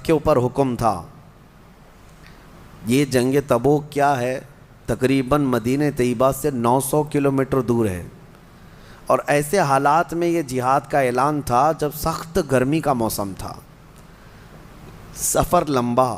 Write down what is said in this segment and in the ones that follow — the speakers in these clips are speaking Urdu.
سب کے اوپر حکم تھا. یہ جنگ تبوک کیا ہے؟ تقریباً مدینہ طیبہ سے 900 کلومیٹر دور ہے، اور ایسے حالات میں یہ جہاد کا اعلان تھا جب سخت گرمی کا موسم تھا، سفر لمبا.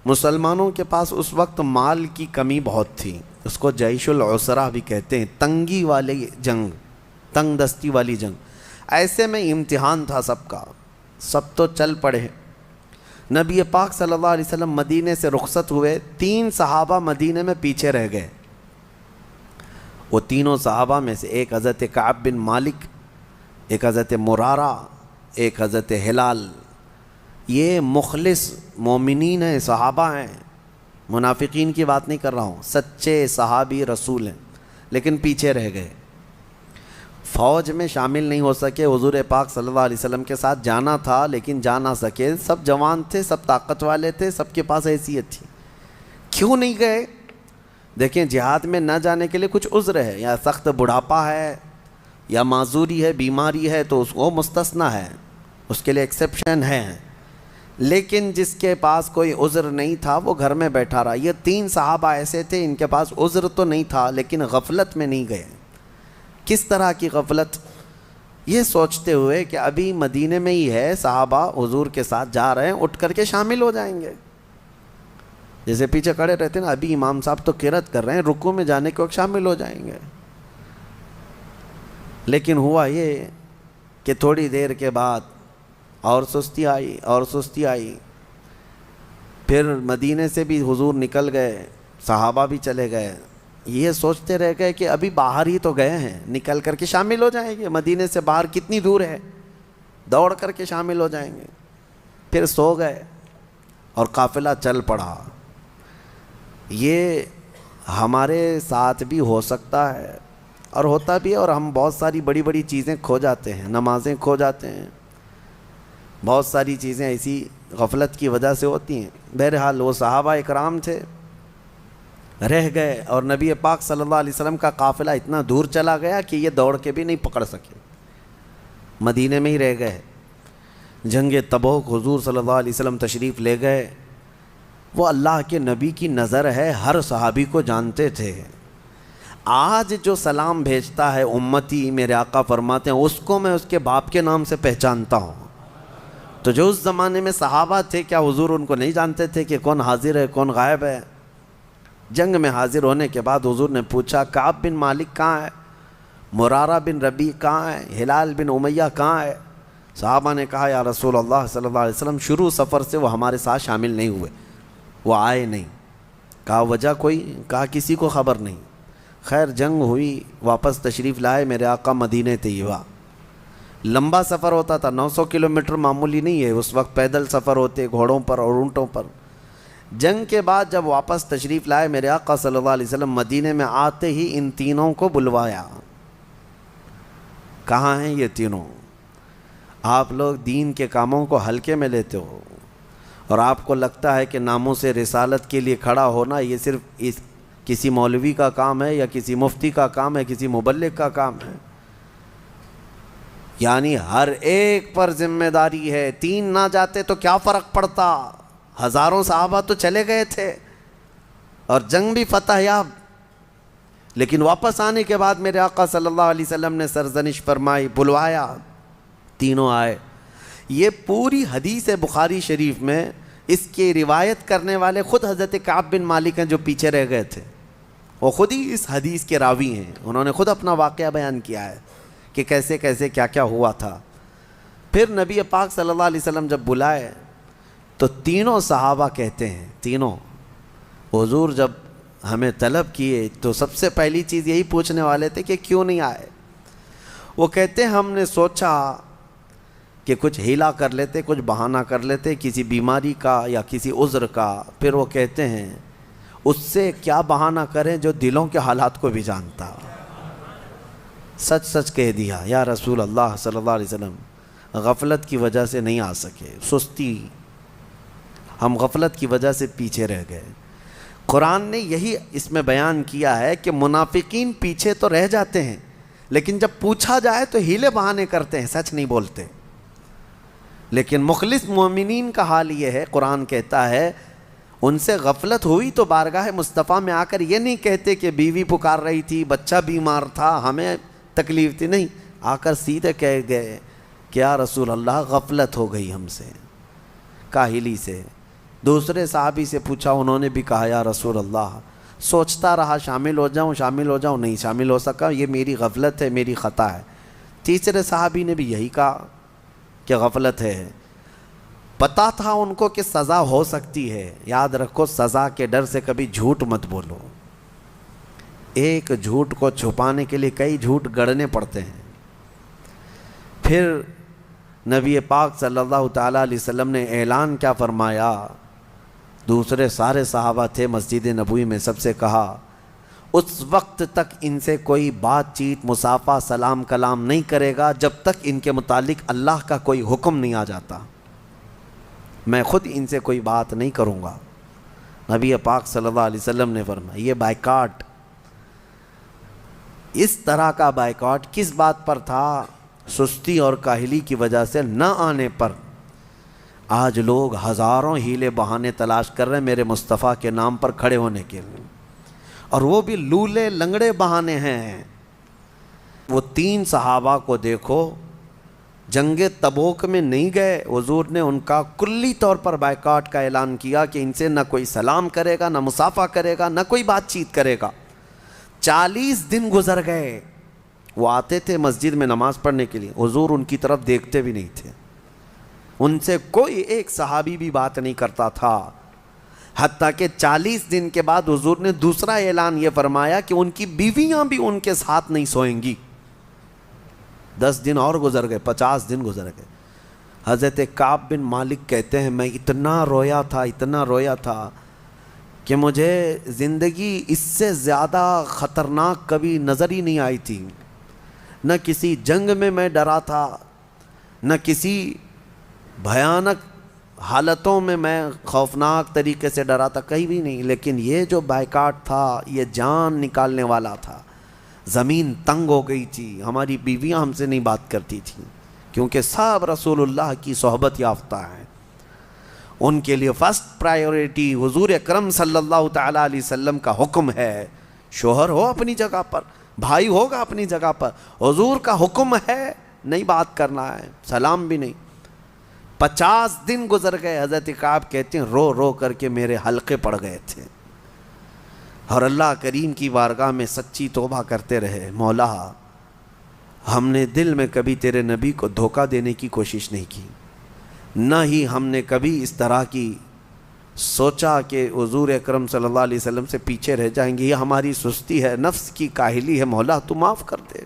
مسلمانوں کے پاس اس وقت مال کی کمی بہت تھی، اس کو جیش العسرہ بھی کہتے ہیں، تنگی والی جنگ، تنگ دستی والی جنگ. ایسے میں امتحان تھا سب کا، سب تو چل پڑے. نبی پاک صلی اللہ علیہ وسلم مدینے سے رخصت ہوئے، 3 صحابہ مدینے میں پیچھے رہ گئے. وہ تینوں صحابہ میں سے ایک حضرت کعب بن مالک، ایک حضرت مرارہ، ایک حضرت ہلال. یہ مخلص مومنین ہیں، صحابہ ہیں، منافقین کی بات نہیں کر رہا ہوں، سچے صحابی رسول ہیں، لیکن پیچھے رہ گئے. فوج میں شامل نہیں ہو سکے. حضور پاک صلی اللہ علیہ وسلم کے ساتھ جانا تھا لیکن جا نہ سکے. سب جوان تھے، سب طاقت والے تھے، سب کے پاس حیثیت تھی. کیوں نہیں گئے؟ دیکھیں، جہاد میں نہ جانے کے لیے کچھ عذر ہے، یا سخت بڑھاپا ہے، یا معذوری ہے، بیماری ہے، تو اس کو مستثنی ہے، اس کے لیے ایکسیپشن ہے. لیکن جس کے پاس کوئی عذر نہیں تھا وہ گھر میں بیٹھا رہا. یہ 3 صحابہ ایسے تھے، ان کے پاس عذر تو نہیں تھا لیکن غفلت میں نہیں گئے. کس طرح کی غفلت؟ یہ سوچتے ہوئے کہ ابھی مدینے میں ہی ہے، صحابہ حضور کے ساتھ جا رہے ہیں، اٹھ کر کے شامل ہو جائیں گے. جیسے پیچھے کھڑے رہتے ہیں نا، ابھی امام صاحب تو قرات کر رہے ہیں، رکوع میں جانے کے وقت شامل ہو جائیں گے. لیکن ہوا یہ کہ تھوڑی دیر کے بعد اور سستی آئی، اور سستی آئی. پھر مدینے سے بھی حضور نکل گئے، صحابہ بھی چلے گئے. یہ سوچتے رہ گئے کہ ابھی باہر ہی تو گئے ہیں، نکل کر کے شامل ہو جائیں گے. مدینے سے باہر کتنی دور ہے، دوڑ کر کے شامل ہو جائیں گے. پھر سو گئے اور قافلہ چل پڑا. یہ ہمارے ساتھ بھی ہو سکتا ہے اور ہوتا بھی ہے، اور ہم بہت ساری بڑی بڑی چیزیں کھو جاتے ہیں، نمازیں کھو جاتے ہیں، بہت ساری چیزیں ایسی غفلت کی وجہ سے ہوتی ہیں. بہرحال وہ صحابہ اکرام تھے، رہ گئے، اور نبی پاک صلی اللہ علیہ وسلم کا قافلہ اتنا دور چلا گیا کہ یہ دوڑ کے بھی نہیں پکڑ سکے، مدینے میں ہی رہ گئے. جنگ تبوک حضور صلی اللہ علیہ وسلم تشریف لے گئے. وہ اللہ کے نبی کی نظر ہے، ہر صحابی کو جانتے تھے. آج جو سلام بھیجتا ہے امتی، میرے آقا فرماتے ہیں، اس کو میں اس کے باپ کے نام سے پہچانتا ہوں. تو جو اس زمانے میں صحابہ تھے، کیا حضور ان کو نہیں جانتے تھے کہ کون حاضر ہے کون غائب ہے؟ جنگ میں حاضر ہونے کے بعد حضور نے پوچھا، کعب بن مالک کہاں ہے؟ مرارہ بن ربیع کہاں ہے؟ ہلال بن امیہ کہاں ہے؟ صحابہ نے کہا، یا رسول اللہ صلی اللہ علیہ وسلم، شروع سفر سے وہ ہمارے ساتھ شامل نہیں ہوئے، وہ آئے نہیں. کہا وجہ کوئی؟ کہا کسی کو خبر نہیں. خیر جنگ ہوئی، واپس تشریف لائے میرے آقا مدینہ طیبہ. لمبا سفر ہوتا تھا، 900 کلومیٹر معمولی نہیں ہے. اس وقت پیدل سفر ہوتے، گھوڑوں پر اور اونٹوں پر. جنگ کے بعد جب واپس تشریف لائے میرے آقا صلی اللہ علیہ وسلم مدینے میں، آتے ہی ان تینوں کو بلوایا. کہاں ہیں یہ تینوں؟ آپ لوگ دین کے کاموں کو ہلکے میں لیتے ہو، اور آپ کو لگتا ہے کہ ناموس رسالت کے لیے کھڑا ہونا یہ صرف کسی مولوی کا کام ہے، یا کسی مفتی کا کام ہے، کسی مبلغ کا کام ہے. یعنی ہر ایک پر ذمہ داری ہے. 3 نہ جاتے تو کیا فرق پڑتا؟ ہزاروں صحابہ تو چلے گئے تھے اور جنگ بھی فتح یاب. لیکن واپس آنے کے بعد میرے آقا صلی اللہ علیہ وسلم نے سرزنش فرمائی، بلوایا، تینوں آئے. یہ پوری حدیث بخاری شریف میں اس کی روایت کرنے والے خود حضرت کعب بن مالک ہیں جو پیچھے رہ گئے تھے. وہ خود ہی اس حدیث کے راوی ہیں، انہوں نے خود اپنا واقعہ بیان کیا ہے کہ کیسے کیسے کیا کیا ہوا تھا. پھر نبی پاک صلی اللہ علیہ وسلم جب بلائے تو تینوں صحابہ کہتے ہیں، تینوں حضور جب ہمیں طلب کیے تو سب سے پہلی چیز یہی پوچھنے والے تھے کہ کیوں نہیں آئے. وہ کہتے ہیں ہم نے سوچا کہ کچھ ہیلا کر لیتے، کچھ بہانہ کر لیتے کسی بیماری کا یا کسی عذر کا. پھر وہ کہتے ہیں اس سے کیا بہانہ کریں جو دلوں کے حالات کو بھی جانتا. سچ سچ کہہ دیا، یا رسول اللہ صلی اللہ علیہ وسلم، غفلت کی وجہ سے نہیں آ سکے، سستی، ہم غفلت کی وجہ سے پیچھے رہ گئے. قرآن نے یہی اس میں بیان کیا ہے کہ منافقین پیچھے تو رہ جاتے ہیں، لیکن جب پوچھا جائے تو ہیلے بہانے کرتے ہیں، سچ نہیں بولتے. لیکن مخلص مومنین کا حال یہ ہے، قرآن کہتا ہے ان سے غفلت ہوئی تو بارگاہ مصطفیٰ میں آ کر یہ نہیں کہتے کہ بیوی پکار رہی تھی، بچہ بیمار تھا، ہمیں تکلیف تھی، نہیں، آ کر سیدھے کہہ گئے کہ یا رسول اللہ غفلت ہو گئی ہم سے، کاہلی سے۔ دوسرے صحابی سے پوچھا، انہوں نے بھی کہا یا رسول اللہ سوچتا رہا شامل ہو جاؤں، نہیں شامل ہو سکا، یہ میری غفلت ہے، میری خطا ہے۔ تیسرے صحابی نے بھی یہی کہا کہ غفلت ہے۔ پتہ تھا ان کو کہ سزا ہو سکتی ہے، یاد رکھو سزا کے ڈر سے کبھی جھوٹ مت بولو، ایک جھوٹ کو چھپانے کے لیے کئی جھوٹ گڑنے پڑتے ہیں۔ پھر نبی پاک صلی اللہ تعالیٰ علیہ وسلم نے اعلان کیا فرمایا، دوسرے سارے صحابہ تھے مسجد نبوی میں، سب سے کہا اس وقت تک ان سے کوئی بات چیت مصافحہ سلام کلام نہیں کرے گا جب تک ان کے متعلق اللہ کا کوئی حکم نہیں آ جاتا، میں خود ان سے کوئی بات نہیں کروں گا۔ نبی پاک صلی اللہ علیہ وسلم نے فرمایا یہ بائیکاٹ، اس طرح کا بائیکاٹ کس بات پر تھا؟ سستی اور کاہلی کی وجہ سے نہ آنے پر۔ آج لوگ ہزاروں ہیلے بہانے تلاش کر رہے ہیں میرے مصطفیٰ کے نام پر کھڑے ہونے کے لیے، اور وہ بھی لولے لنگڑے بہانے ہیں۔ وہ 3 صحابہ کو دیکھو، جنگ تبوک میں نہیں گئے، حضور نے ان کا کلی طور پر بائیکاٹ کا اعلان کیا کہ ان سے نہ کوئی سلام کرے گا، نہ مصافحہ کرے گا، نہ کوئی بات چیت کرے گا۔ 40 دن گزر گئے، وہ آتے تھے مسجد میں نماز پڑھنے کے لیے، حضور ان کی طرف دیکھتے بھی نہیں تھے، ان سے کوئی ایک صحابی بھی بات نہیں کرتا تھا، حتیٰ کہ 40 دن کے بعد حضور نے دوسرا اعلان یہ فرمایا کہ ان کی بیویاں بھی ان کے ساتھ نہیں سوئیں گی۔ 10 دن اور گزر گئے، 50 دن گزر گئے۔ حضرت کعب بن مالک کہتے ہیں میں اتنا رویا تھا کہ مجھے زندگی اس سے زیادہ خطرناک کبھی نظر ہی نہیں آئی تھی، نہ کسی جنگ میں ڈرا تھا، نہ کسی بھیانک حالتوں میں خوفناک طریقے سے ڈرا تھا، کہیں بھی نہیں، لیکن یہ جو بائیکاٹ تھا یہ جان نکالنے والا تھا۔ زمین تنگ ہو گئی تھی، ہماری بیویاں ہم سے نہیں بات کرتی تھیں کیونکہ سب رسول اللہ کی صحبت یافتہ ہیں، ان کے لیے فرسٹ پرائیورٹی حضور اکرم صلی اللہ تعالیٰ علیہ وسلم کا حکم ہے۔ شوہر ہو اپنی جگہ پر، بھائی ہوگا اپنی جگہ پر، حضور کا حکم ہے نہیں بات کرنا ہے، سلام بھی نہیں۔ 50 دن گزر گئے، حضرت کعب کہتے ہیں رو رو کر کے میرے حلقے پڑ گئے تھے، اور اللہ کریم کی بارگاہ میں سچی توبہ کرتے رہے، مولا ہم نے دل میں کبھی تیرے نبی کو دھوکہ دینے کی کوشش نہیں کی، نہ ہی ہم نے کبھی اس طرح کی سوچا کہ حضور اکرم صلی اللہ علیہ وسلم سے پیچھے رہ جائیں گے، یہ ہماری سستی ہے، نفس کی کاہلی ہے، مولا تو معاف کر دے۔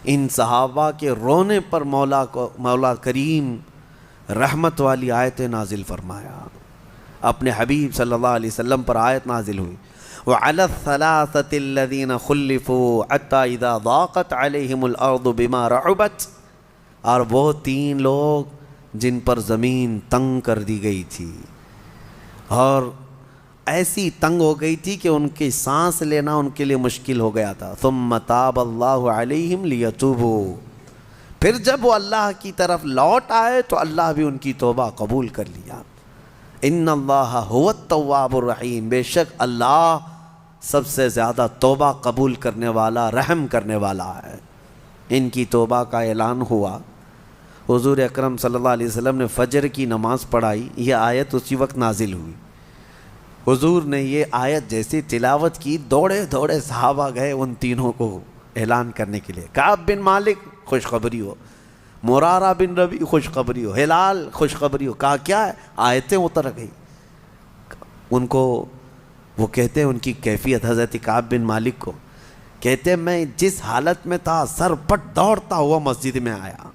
ان صحابہ کے رونے پر مولا کریم رحمت والی آیت نازل فرمایا، اپنے حبیب صلی اللہ علیہ وسلم پر آیت نازل ہوئی، وَعَلَى الثَّلَاثَةِ الَّذِينَ خُلِّفُوا حَتَّى إِذَا ضَاقَتْ عَلَيْهِمُ الْأَرْضُ بِمَا رَحُبَتْ، اور وہ 3 لوگ جن پر زمین تنگ کر دی گئی تھی، اور ایسی تنگ ہو گئی تھی کہ ان کی سانس لینا ان کے لیے مشکل ہو گیا تھا، ثُمَّ تَابَ اللَّهُ عَلَيْهِمْ لِيَتُوبُوا، پھر جب وہ اللہ کی طرف لوٹ آئے تو اللہ بھی ان کی توبہ قبول کر لیا۔ ان اللہ هو التواب الرحیم، بے شک اللہ سب سے زیادہ توبہ قبول کرنے والا، رحم کرنے والا ہے۔ ان کی توبہ کا اعلان ہوا، حضور اکرم صلی اللہ علیہ وسلم نے فجر کی نماز پڑھائی، یہ آیت اسی وقت نازل ہوئی۔ حضور نے یہ آیت جیسی تلاوت کی، دوڑے دوڑے صحابہ گئے ان تینوں کو اعلان کرنے کے لیے، کعب بن مالک خوشخبری ہو، مرارہ بن ربی خوشخبری ہو، ہلال خوشخبری ہو، کہا کیا ہے؟ آیتیں اتر گئی ان کو۔ وہ کہتے ہیں ان کی کیفیت، حضرت کعب بن مالک کو کہتے ہیں میں جس حالت میں تھا سر پٹ دوڑتا ہوا مسجد میں آیا،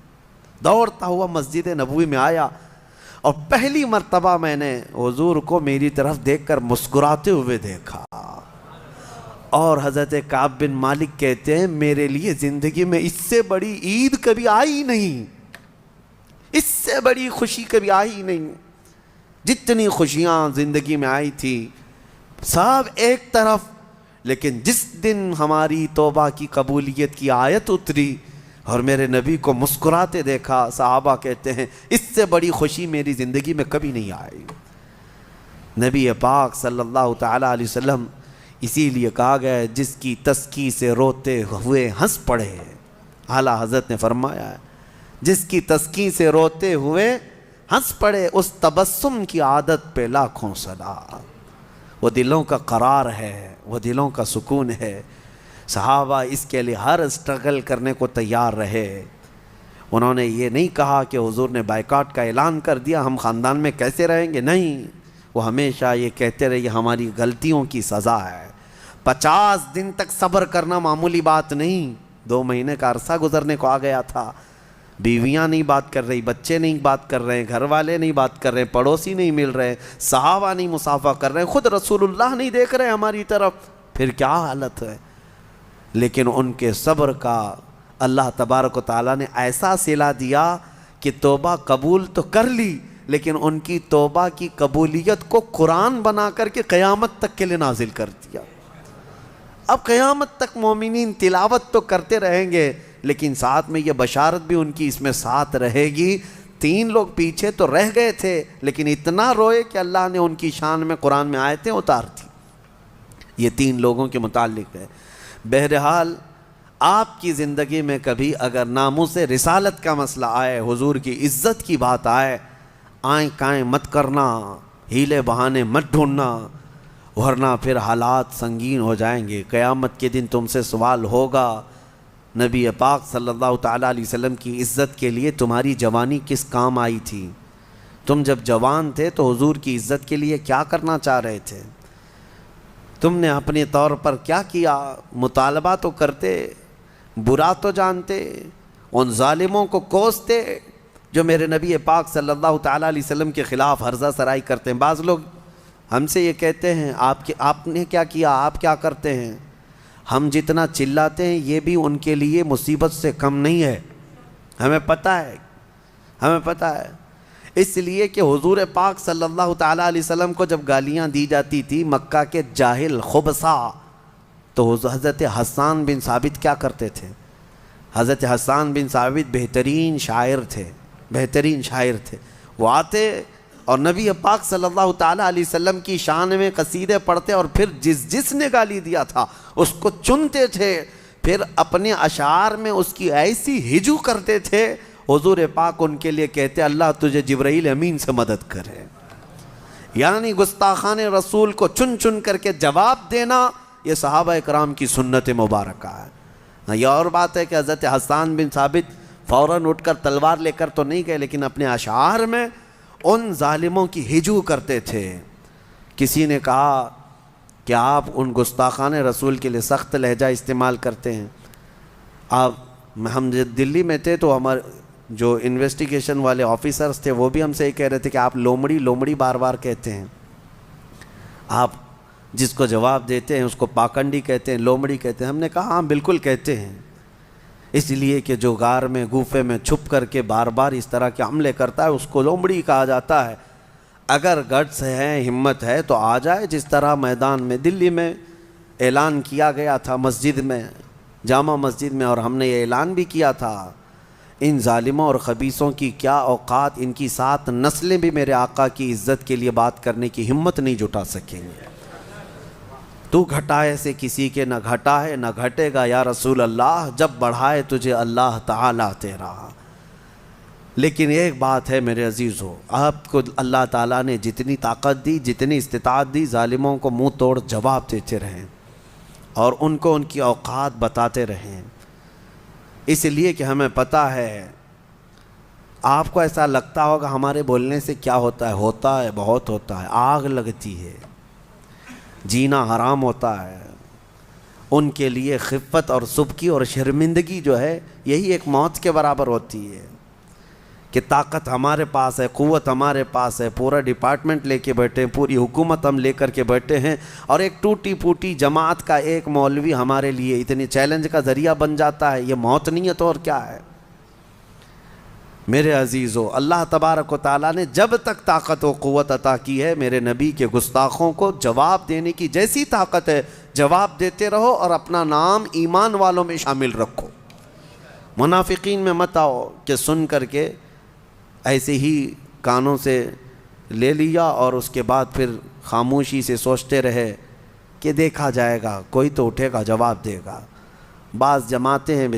دوڑتا ہوا مسجد نبوی میں آیا، اور پہلی مرتبہ میں نے حضور کو میری طرف دیکھ کر مسکراتے ہوئے دیکھا، اور حضرت کعب بن مالک کہتے ہیں میرے لیے زندگی میں اس سے بڑی عید کبھی آئی نہیں، اس سے بڑی خوشی کبھی آئی نہیں، جتنی خوشیاں زندگی میں آئی تھی سب ایک طرف، لیکن جس دن ہماری توبہ کی قبولیت کی آیت اتری، اور میرے نبی کو مسکراتے دیکھا. صحابہ کہتے ہیں اس سے بڑی خوشی میری زندگی میں کبھی نہیں آئی. نبی پاک صلی اللہ تعالیٰ علیہ وسلم اسی لیے کہا گیا ہے جس کی تسکی سے روتے ہوئے ہنس پڑے. اعلیٰ حضرت نے فرمایا ہے جس کی تسکی سے روتے ہوئے ہنس پڑے اس تبسم کی عادت پہ لاکھوں سلام. وہ دلوں کا قرار ہے, وہ دلوں کا سکون ہے. صحابہ اس کے لیے ہر اسٹرگل کرنے کو تیار رہے. انہوں نے یہ نہیں کہا کہ حضور نے بائیکاٹ کا اعلان کر دیا ہم خاندان میں کیسے رہیں گے, نہیں. وہ ہمیشہ یہ کہتے رہے یہ ہماری غلطیوں کی سزا ہے. 50 دن تک صبر کرنا معمولی بات نہیں. 2 مہینے کا عرصہ گزرنے کو آ گیا تھا. بیویاں نہیں بات کر رہی, بچے نہیں بات کر رہے, گھر والے نہیں بات کر رہے, پڑوسی نہیں مل رہے, صحابہ نہیں مصافحہ کر رہے, خود رسول اللہ نہیں دیکھ رہے ہماری طرف. پھر کیا حالت ہے. لیکن ان کے صبر کا اللہ تبارک و تعالیٰ نے ایسا صلہ دیا کہ توبہ قبول تو کر لی, لیکن ان کی توبہ کی قبولیت کو قرآن بنا کر کے قیامت تک کے لیے نازل کر دیا. اب قیامت تک مومنین تلاوت تو کرتے رہیں گے, لیکن ساتھ میں یہ بشارت بھی ان کی اس میں ساتھ رہے گی. 3 لوگ پیچھے تو رہ گئے تھے لیکن اتنا روئے کہ اللہ نے ان کی شان میں قرآن میں آیتیں اتار دی. یہ 3 لوگوں کے متعلق ہے. بہرحال آپ کی زندگی میں کبھی اگر ناموس رسالت کا مسئلہ آئے, حضور کی عزت کی بات آئے, آئیں کائیں مت کرنا, ہیلے بہانے مت ڈھونڈنا, ورنہ پھر حالات سنگین ہو جائیں گے. قیامت کے دن تم سے سوال ہوگا نبی پاک صلی اللہ تعالیٰ علیہ وسلم کی عزت کے لیے تمہاری جوانی کس کام آئی تھی. تم جب جوان تھے تو حضور کی عزت کے لیے کیا کرنا چاہ رہے تھے, تم نے اپنے طور پر کیا کیا. مطالبہ تو کرتے, برا تو جانتے, ان ظالموں کو کوستے جو میرے نبی پاک صلی اللہ تعالیٰ علیہ وسلم کے خلاف ہرزہ سرائی کرتے ہیں. بعض لوگ ہم سے یہ کہتے ہیں آپ نے کیا کیا, آپ کیا کرتے ہیں. ہم جتنا چلاتے ہیں یہ بھی ان کے لیے مصیبت سے کم نہیں ہے. ہمیں پتہ ہے, ہمیں پتہ ہے. اس لیے کہ حضور پاک صلی اللہ تعالیٰ علیہ وسلم کو جب گالیاں دی جاتی تھی مکہ کے جاہل خبثا, تو حضرت حسان بن ثابت کیا کرتے تھے. حضرت حسان بن ثابت بہترین شاعر تھے, بہترین شاعر تھے. وہ آتے اور نبی پاک صلی اللہ تعالیٰ علیہ وسلم کی شان میں قصیدے پڑھتے اور پھر جس نے گالی دیا تھا اس کو چنتے تھے, پھر اپنے اشعار میں اس کی ایسی ہجو کرتے تھے. حضور پاک ان کے لیے کہتے اللہ تجھے جبرائیل امین سے مدد کرے. یعنی گستاخان رسول کو چن چن کر کے جواب دینا یہ صحابہ اکرام کی سنت مبارکہ ہے. یہ اور بات ہے کہ حضرت حسان بن ثابت فوراً اٹھ کر تلوار لے کر تو نہیں گئے, لیکن اپنے اشعار میں ان ظالموں کی ہجو کرتے تھے. کسی نے کہا کہ آپ ان گستاخان رسول کے لیے سخت لہجہ استعمال کرتے ہیں. ہم دلی میں تھے تو ہمارے جو انویسٹیگیشن والے آفیسرز تھے وہ بھی ہم سے یہ کہہ رہے تھے کہ آپ لومڑی لومڑی بار بار کہتے ہیں, آپ جس کو جواب دیتے ہیں اس کو پاکنڈی کہتے ہیں, لومڑی کہتے ہیں. ہم نے کہا ہاں بالکل کہتے ہیں, اس لیے کہ جو غار میں گوفے میں چھپ کر کے بار بار اس طرح کے حملے کرتا ہے اس کو لومڑی کہا جاتا ہے. اگر گٹس ہے, ہمت ہے تو آ جائے, جس طرح میدان میں دلی میں اعلان کیا گیا تھا مسجد میں, جامع مسجد میں, اور ہم نے یہ اعلان بھی کیا تھا ان ظالموں اور خبیثوں کی کیا اوقات, ان کی 7 نسلیں بھی میرے آقا کی عزت کے لیے بات کرنے کی ہمت نہیں جٹا سکیں گے. تو گھٹائے سے کسی کے نہ گھٹا ہے نہ گھٹے گا یا رسول اللہ, جب بڑھائے تجھے اللہ تعالیٰ تیرا. لیکن ایک بات ہے میرے عزیزو, آپ کو اللہ تعالیٰ نے جتنی طاقت دی, جتنی استطاعت دی, ظالموں کو منہ توڑ جواب دیتے رہیں اور ان کو ان کی اوقات بتاتے رہیں. اس لیے کہ ہمیں پتہ ہے, آپ کو ایسا لگتا ہوگا ہمارے بولنے سے کیا ہوتا ہے, بہت ہوتا ہے. آگ لگتی ہے, جینا حرام ہوتا ہے. ان کے لیے خفت اور سبکی اور شرمندگی جو ہے یہی ایک موت کے برابر ہوتی ہے. کہ طاقت ہمارے پاس ہے, قوت ہمارے پاس ہے, پورا ڈپارٹمنٹ لے کے بیٹھے ہیں, پوری حکومت ہم لے کر کے بیٹھے ہیں, اور ایک ٹوٹی پھوٹی جماعت کا ایک مولوی ہمارے لیے اتنی چیلنج کا ذریعہ بن جاتا ہے. یہ موت نہیں ہے تو اور کیا ہے. میرے عزیزو, اللہ تبارک و تعالیٰ نے جب تک طاقت و قوت عطا کی ہے میرے نبی کے گستاخوں کو جواب دینے کی جیسی طاقت ہے, جواب دیتے رہو اور اپنا نام ایمان والوں میں شامل رکھو. منافقین میں مت آؤ کہ سن کر کے ایسے ہی کانوں سے لے لیا اور اس کے بعد پھر خاموشی سے سوچتے رہے کہ دیکھا جائے گا، کوئی تو اٹھے گا جواب دے گا۔ بعض جماعتیں ہیں